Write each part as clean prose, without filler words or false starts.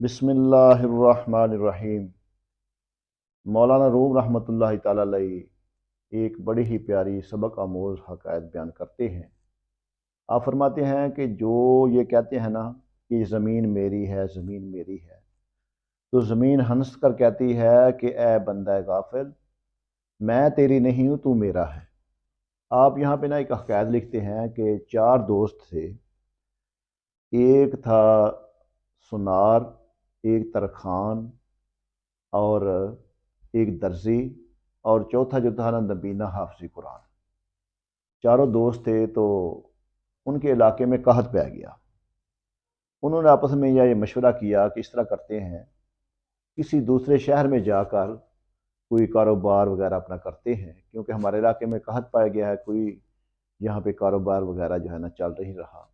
بسم اللہ الرحمن الرحیم۔ مولانا روم رحمۃ اللہ تعالی علیہ ایک بڑی ہی پیاری سبق آموز حقائق بیان کرتے ہیں۔ آپ فرماتے ہیں کہ جو یہ کہتے ہیں نا کہ یہ زمین میری ہے، زمین میری ہے، تو زمین ہنس کر کہتی ہے کہ اے بندہ غافل، میں تیری نہیں ہوں، تو میرا ہے۔ آپ یہاں پہ نا ایک حقائق لکھتے ہیں کہ چار دوست تھے، ایک تھا سنار، ایک ترخان، اور ایک درزی، اور چوتھا جو تھا نا نبینہ حافظ قرآن۔ چاروں دوست تھے تو ان کے علاقے میں قحط پہ گیا۔ انہوں نے آپس میں یہ مشورہ کیا کہ اس طرح کرتے ہیں، کسی دوسرے شہر میں جا کر کوئی کاروبار وغیرہ اپنا کرتے ہیں، کیونکہ ہمارے علاقے میں قحط پایا گیا ہے، کوئی یہاں پہ کاروبار وغیرہ جو ہے نا چل نہیں رہا۔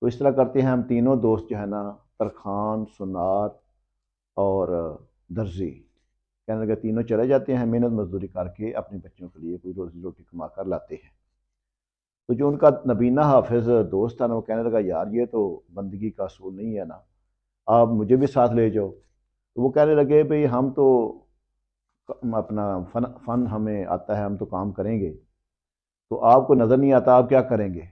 تو اس طرح کرتے ہیں، ہم تینوں دوست جو ہے نا، ترخان، سنار اور درزی، کہنے لگے تینوں چلے جاتے ہیں، محنت مزدوری کر کے اپنے بچوں کے لیے کوئی روزی روٹی کما کر لاتے ہیں۔ تو جو ان کا نبینہ حافظ دوست تھا نا، وہ کہنے لگا یار یہ تو بندگی کا اصول نہیں ہے نا، آپ مجھے بھی ساتھ لے جاؤ۔ تو وہ کہنے لگے بھئی ہم تو اپنا فن ہمیں آتا ہے، ہم تو کام کریں گے، تو آپ کو نظر نہیں آتا، آپ کیا کریں گے؟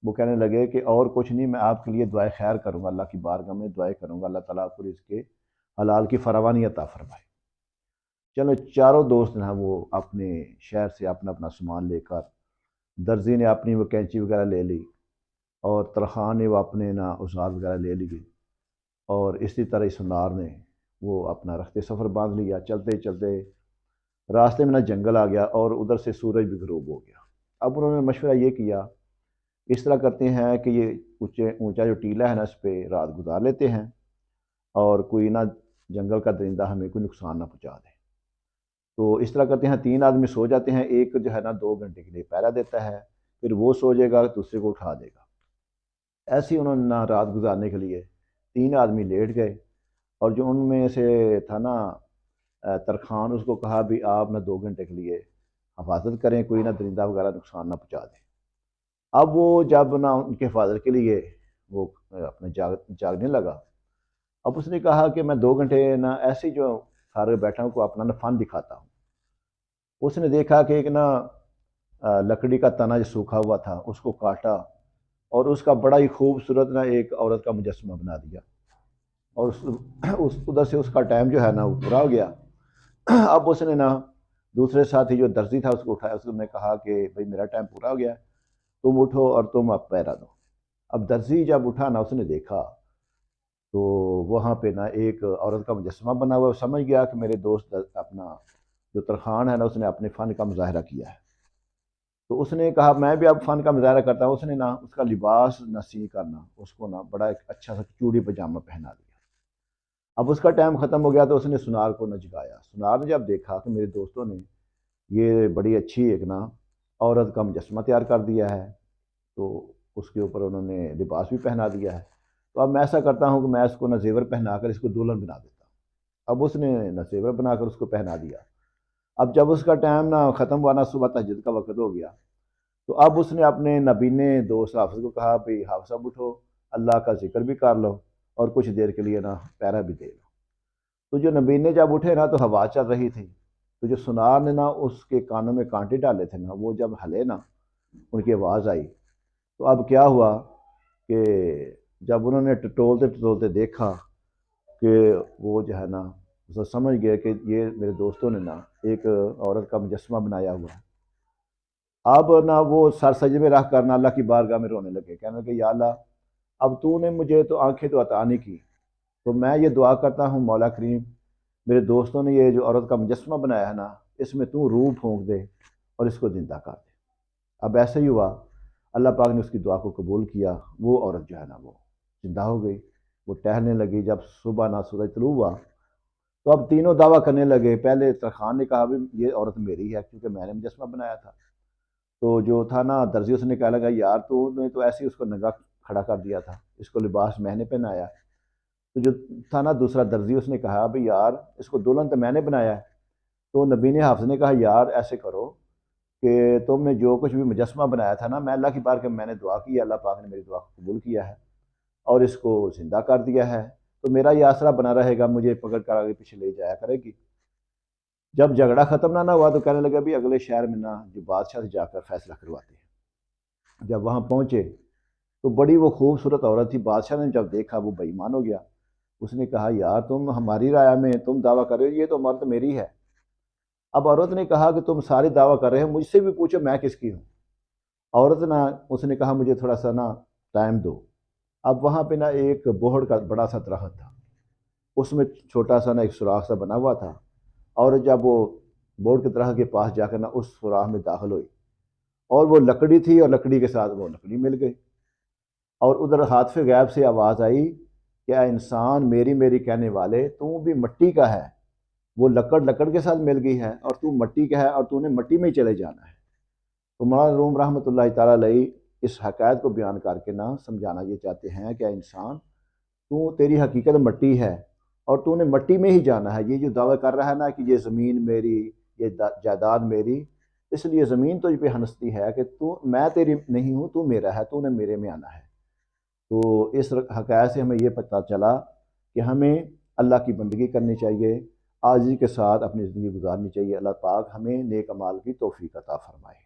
وہ کہنے لگے کہ اور کچھ نہیں، میں آپ کے لیے دعائے خیر کروں گا، اللہ کی بارگاہ میں دعائیں کروں گا، اللہ تعالیٰ آپ کو اس کے حلال کی فراوانی عطا فرمائے۔ چلو چاروں دوست ہیں وہ اپنے شہر سے اپنا اپنا سامان لے کر، درزی نے اپنی وہ کینچی وغیرہ لے لی، اور ترخان نے وہ اپنے نا اوزار وغیرہ لے لیے، اور اسی طرح سنار نے وہ اپنا رخت سفر باندھ لیا۔ چلتے چلتے راستے میں نا جنگل آ گیا، اور ادھر سے سورج بھی غروب ہو گیا۔ اب انہوں نے مشورہ یہ کیا، اس طرح کرتے ہیں کہ یہ اونچا جو ٹیلا ہے نا، اس پہ رات گزار لیتے ہیں، اور کوئی نہ جنگل کا درندہ ہمیں کوئی نقصان نہ پہنچا دے۔ تو اس طرح کرتے ہیں، تین آدمی سو جاتے ہیں، ایک جو ہے نا 2 گھنٹے کے لیے پہرا دیتا ہے، پھر وہ سو جائے گا، دوسرے کو اٹھا دے گا۔ ایسے ہی انہوں نے نا رات گزارنے کے لیے تین آدمی لیٹ گئے، اور جو ان میں سے تھا نا ترخان، اس کو کہا بھی آپ نہ 2 گھنٹے کے لیے حفاظت کریں، کوئی نہ درندہ وغیرہ نقصان نہ پہنچا دیں۔ اب وہ جب نا ان کے حفاظت کے لیے وہ اپنے جاگنے لگا، اب اس نے کہا کہ میں 2 گھنٹے نا ایسے جو سارے بیٹھا ہوں کو اپنا نا فن دکھاتا ہوں۔ اس نے دیکھا کہ ایک نا لکڑی کا تنا جو سوکھا ہوا تھا، اس کو کاٹا، اور اس کا بڑا ہی خوبصورت نا ایک عورت کا مجسمہ بنا دیا، اور ادھر سے اس کا ٹائم جو ہے نا وہ پورا ہو گیا۔ اب اس نے نا دوسرے ساتھی جو درزی تھا اس کو اٹھایا، اس نے کہا کہ بھئی میرا ٹائم پورا ہو گیا ہے، تم اٹھو اور تم اب پہرا دو۔ اب درزی جب اٹھا نا، اس نے دیکھا تو وہاں پہ نا ایک عورت کا مجسمہ بنا ہوا ہے۔ وہ سمجھ گیا کہ میرے دوست اپنا جو ترخان ہے نا، اس نے اپنے فن کا مظاہرہ کیا ہے۔ تو اس نے کہا میں بھی اب فن کا مظاہرہ کرتا ہوں۔ اس نے نا اس کا لباس نسی کرنا، اس کو نا بڑا ایک اچھا سا چوڑی پجامہ پہنا دیا۔ اب اس کا ٹائم ختم ہو گیا تو اس نے سنار کو نہ جگایا۔ سنار نے جب دیکھا کہ میرے دوستوں نے یہ بڑی اچھی ایک نا عورت کا مجسمہ تیار کر دیا ہے، تو اس کے اوپر انہوں نے لباس بھی پہنا دیا ہے، تو اب میں ایسا کرتا ہوں کہ میں اس کو نہ زیور پہنا کر اس کو دلہن بنا دیتا ہوں۔ اب اس نے نہ زیور بنا کر اس کو پہنا دیا۔ اب جب اس کا ٹائم نہ ختم ہوا، نہ صبح تہجد کا وقت ہو گیا، تو اب اس نے اپنے نبینے دوست حافظ کو کہا بھئی حافظ صاحب اٹھو، اللہ کا ذکر بھی کر لو، اور کچھ دیر کے لیے نا پہرا بھی دے لو۔ تو جو نبینے جب اٹھے نا تو ہوا چل رہی تھی، تو جو سنار نے نا اس کے کانوں میں کانٹے ڈالے تھے نا، وہ جب ہلے نا، ان کی آواز آئی، تو اب کیا ہوا کہ جب انہوں نے ٹٹولتے ٹٹولتے دیکھا کہ وہ جو ہے نا وہ سمجھ گئے کہ یہ میرے دوستوں نے نا ایک عورت کا مجسمہ بنایا ہوا ہے۔ اب نا وہ سر سجدے میں رکھ کر نا اللہ کی بارگاہ میں رونے لگے، کہنے لگے یا اللہ، اب تو نے مجھے تو آنکھیں تو عطا نہیں کی، تو میں یہ دعا کرتا ہوں مولا کریم، میرے دوستوں نے یہ جو عورت کا مجسمہ بنایا ہے نا، اس میں تو روح پھونک دے اور اس کو زندہ کر دے۔ اب ایسے ہی ہوا، اللہ پاک نے اس کی دعا کو قبول کیا، وہ عورت جو ہے نا وہ زندہ ہو گئی، وہ ٹہلنے لگی۔ جب صبح نہ سورج طلوع ہوا تو اب تینوں دعویٰ کرنے لگے۔ پہلے ترخان نے کہا بھی یہ عورت میری ہے کیونکہ میں نے مجسمہ بنایا تھا۔ تو جو تھا نا درزی، اس نے کہا لگا یار تو نے تو ایسے ہی اس کو ننگا کھڑا کر دیا تھا، اس کو لباس میں نے پہنایا ہے۔ تو جو تھا نا دوسرا درزی، اس نے کہا بھئی یار اس کو دلہن تو میں نے بنایا ہے۔ تو نبی حافظ نے کہا یار ایسے کرو کہ تم نے جو کچھ بھی مجسمہ بنایا تھا نا، میں اللہ کی بارگاہ میں نے دعا کی ہے، اللہ پاک نے میری دعا کو قبول کیا ہے اور اس کو زندہ کر دیا ہے، تو میرا یہ آسرا بنا رہے گا، مجھے پکڑ کر آگے پیچھے لے جایا کرے گی۔ جب جھگڑا ختم نہ ہوا تو کہنے لگا بھی اگلے شہر میں نا جو بادشاہ سے جا کر فیصلہ کرواتے ہیں۔ جب وہاں پہنچے تو بڑی وہ خوبصورت عورت تھی، بادشاہ نے جب دیکھا وہ بے ایمان ہو گیا۔ اس نے کہا یار تم ہماری رائے میں تم دعویٰ کر رہے ہو، یہ تو مرد میری ہے۔ اب عورت نے کہا کہ تم سارے دعویٰ کر رہے ہو، مجھ سے بھی پوچھو میں کس کی ہوں۔ عورت نا اس نے کہا مجھے تھوڑا سا نا ٹائم دو۔ اب وہاں پہ نا ایک بوہڑ کا بڑا سا درخت تھا، اس میں چھوٹا سا نا ایک سوراخ سا بنا ہوا تھا، اور جب وہ بوہڑ کے درخت کے پاس جا کر نا اس سوراخ میں داخل ہوئی، اور وہ لکڑی تھی اور لکڑی کے ساتھ وہ لکڑی مل گئی، اور ادھر حاطف غیب سے آواز آئی کہ اے انسان میری میری کہنے والے، تو بھی مٹی کا ہے، وہ لکڑ لکڑ کے ساتھ مل گئی ہے اور تو مٹی کا ہے اور تو نے مٹی میں ہی چلے جانا ہے۔ تو مولانا روم رحمۃ اللہ تعالیٰ علیہ اس حقائق کو بیان کر کے نا سمجھانا یہ چاہتے ہیں کہ اے انسان تو تیری حقیقت مٹی ہے اور تو نے مٹی میں ہی جانا ہے۔ یہ جو دعویٰ کر رہا ہے نا کہ یہ زمین میری، یہ جائیداد میری، اس لیے زمین تجھ پہ ہنستی ہے کہ تو میں تیری نہیں ہوں، تو میرا ہے، تو نے میرے میں آنا ہے۔ تو اس حقائق سے ہمیں یہ پتہ چلا کہ ہمیں اللہ کی بندگی کرنی چاہیے، عاجزی کے ساتھ اپنی زندگی گزارنی چاہیے۔ اللہ پاک ہمیں نیک اعمال کی توفیق عطا فرمائے۔